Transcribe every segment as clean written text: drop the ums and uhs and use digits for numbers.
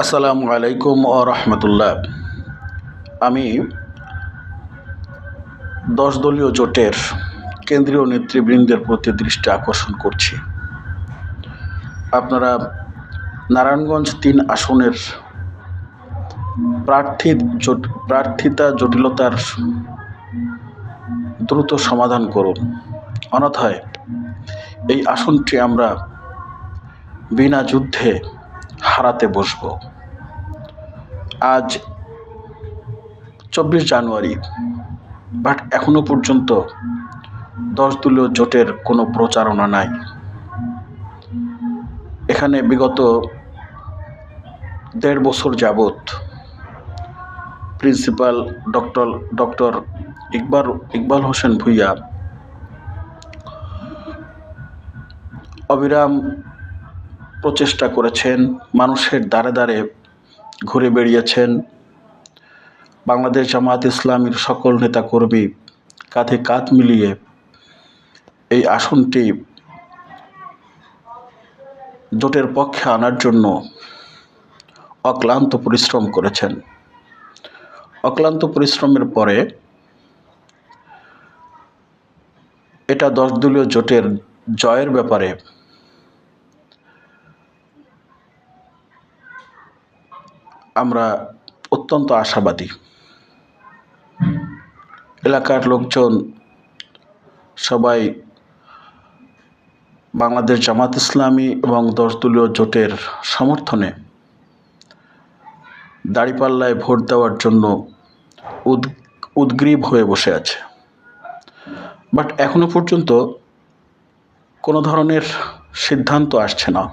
আসসালামু আলাইকুম ও রহমতুল্লাহ। আমি 10 দলীয় জোটের কেন্দ্রীয় নেতৃবৃন্দের প্রতি দৃষ্টি আকর্ষণ করছি। আপনারা নারায়ণগঞ্জ ৩ আসনের প্রার্থিতা জটিলতার দ্রুত সমাধান করুন, অন্যথায় এই আসনটি আমরা বিনা যুদ্ধে হারাতে বসব। আজ 24 জানুয়ারি, বাট এখনো পর্যন্ত 10 দলীয় জোটের কোনো প্রচারণা নাই। এখানে বিগত 1.5 বছর যাবৎ প্রিন্সিপাল ডক্টর ইকবাল হোসেন ভূঁইয়া অবিরাম প্রচেষ্টা করেছেন, মানুষের দ্বারে দ্বারে ঘুরে বেড়িয়েছেন। বাংলাদেশ জামায়াত ইসলামীর সকল নেতাকর্মী কাঁধে কাঁধ মিলিয়ে এই আসনটি জোটের পক্ষে আনার জন্য অক্লান্ত পরিশ্রম করেছেন। অক্লান্ত পরিশ্রমের পরে এটা 10 দলীয় জোটের জয়ের ব্যাপারে আমরা অত্যন্ত আশাবাদী। এলাকার লোকজন সবাই বাংলাদেশ জামাত ইসলামী এবং 10 দলীয় জোটের সমর্থনে দাঁড়িপাল্লায় ভোট দেওয়ার জন্য উদগ্রীব হয়ে বসে আছে। বাট এখনো পর্যন্ত কোনো ধরনের সিদ্ধান্ত আসছে না।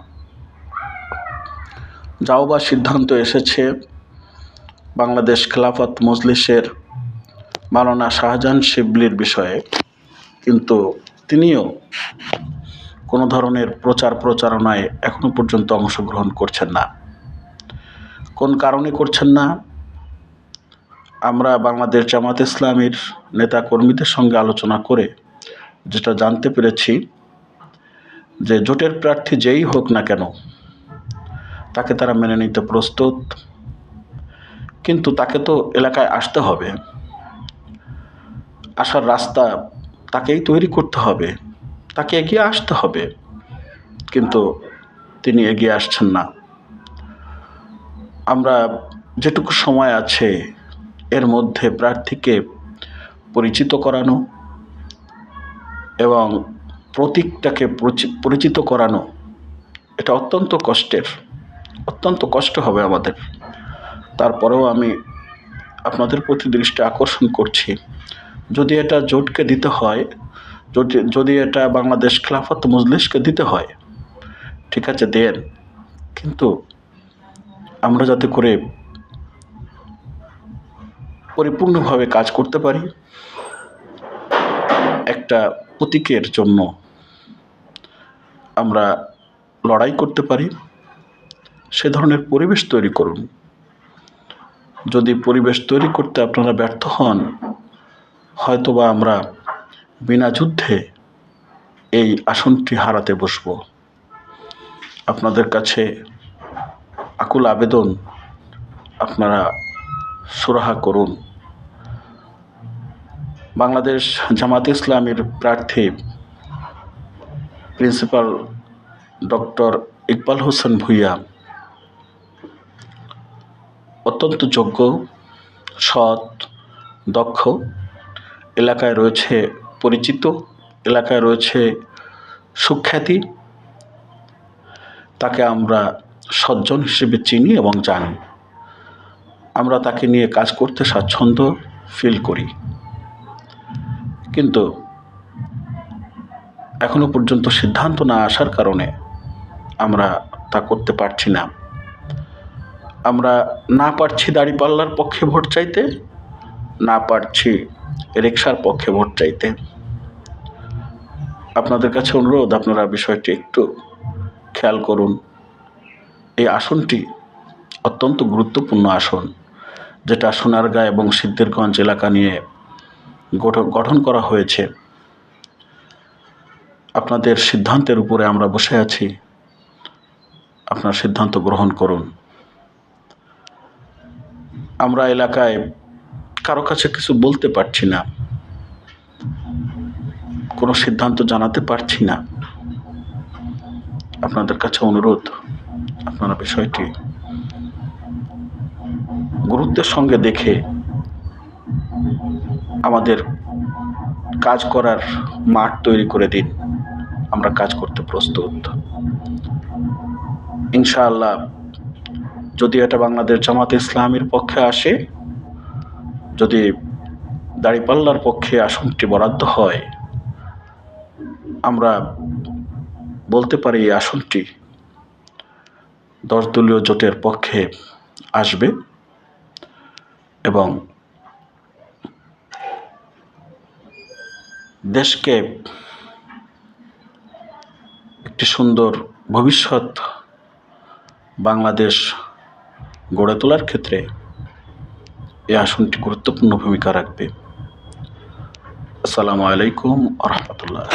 যাও বা সিদ্ধান্ত এসেছে বাংলাদেশ খেলাফত মজলিসের মাওলানা শাহজাহান শিবলির বিষয়ে, কিন্তু তিনিও কোনো ধরনের প্রচারণায় এখনো পর্যন্ত অংশগ্রহণ করছেন না। কোন কারণে করছেন না? আমরা বাংলাদেশ জামাত ইসলামীর নেতা কর্মীদের সঙ্গে আলোচনা করে যেটা জানতে পেরেছি যে জোটের প্রার্থী যেই হোক না কেন তাকে তারা মেনে নিতে প্রস্তুত, কিন্তু তাকে তো এলাকায় আসতে হবে, আসার রাস্তা তাকেই তৈরি করতে হবে, তাকে এগিয়ে আসতে হবে, কিন্তু তিনি এগিয়ে আসছেন না। আমরা যেটুকু সময় আছে এর মধ্যে প্রার্থীকে পরিচিত করানো এবং প্রতীকটাকে পরিচিত করানো, এটা অত্যন্ত কষ্ট হবে আমাদের। তারপরেও আমি আপনাদের প্রতি দৃষ্টি আকর্ষণ করছি, যদি এটা জোটকে দিতে হয়, যদি এটা বাংলাদেশ খেলাফত মজলিসকে দিতে হয়, ঠিক আছে দেন, কিন্তু আমরা যাতে করে পরিপূর্ণভাবে কাজ করতে পারি, একটা প্রতীকের জন্য আমরা লড়াই করতে পারি, সে ধরনের পরিবেশ তৈরি করুন। যদি পরিবেশ তৈরি করতে আপনারা ব্যর্থ হন, হয়তোবা আমরা বিনা যুদ্ধে এই আসনটি হারাতে বসব। আপনাদের কাছে আকুল আবেদন, আপনারা সুরাহা করুন। বাংলাদেশ জামাত ইসলামীর প্রার্থী প্রিন্সিপাল ডক্টর ইকবাল হোসেন ভূঁইয়া অত্যন্ত যোগ্য, সৎ, দক্ষ, এলাকায় রয়েছে পরিচিত, এলাকায় রয়েছে সুখ্যাতি। তাকে আমরা সজ্জন হিসেবে চিনি এবং জানি। আমরা তাকে নিয়ে কাজ করতে স্বাচ্ছন্দ্য ফিল করি, কিন্তু এখনো পর্যন্ত সিদ্ধান্ত না আসার কারণে আমরা তা করতে পারছি না। আমরা না পারছি দাঁড়িপাল্লার পক্ষে ভোট চাইতে, না পারছি রিকশার পক্ষে ভোট চাইতে। আপনাদের কাছে অনুরোধ, আপনারা বিষয়টি একটু খেয়াল করুন। এই আসনটি অত্যন্ত গুরুত্বপূর্ণ আসন, যেটা সোনারগাঁ এবং সিদ্ধিরগঞ্জ এলাকা নিয়ে গঠন করা হয়েছে। আপনাদের সিদ্ধান্তের উপরে আমরা বসে আছি, আপনার সিদ্ধান্ত গ্রহণ করুন। আমরা এলাকায় কারো কাছে কিছু বলতে পারছি না, কোনো সিদ্ধান্ত জানাতে পারছি না। আপনাদের কাছে অনুরোধ, আপনারা বিষয়টি গুরুত্বের সঙ্গে দেখে আমাদের কাজ করার মাঠ তৈরি করে দিন। আমরা কাজ করতে প্রস্তুত ইনশাআল্লাহ। যদি এটা বাংলাদেশ জামাতে ইসলামীর পক্ষে আসে, যদি দাঁড়িপাল্লার পক্ষে আসনটি বরাদ্দ হয়, আমরা বলতে পারি এই আসনটি 10 দলীয় জোটের পক্ষে আসবে এবং দেশকে একটি সুন্দর ভবিষ্যৎ বাংলাদেশ গড়ে তোলার ক্ষেত্রে এই আসনটি গুরুত্বপূর্ণ ভূমিকা রাখবে। আসসালামু আলাইকুম ওয়া রাহমাতুল্লাহ।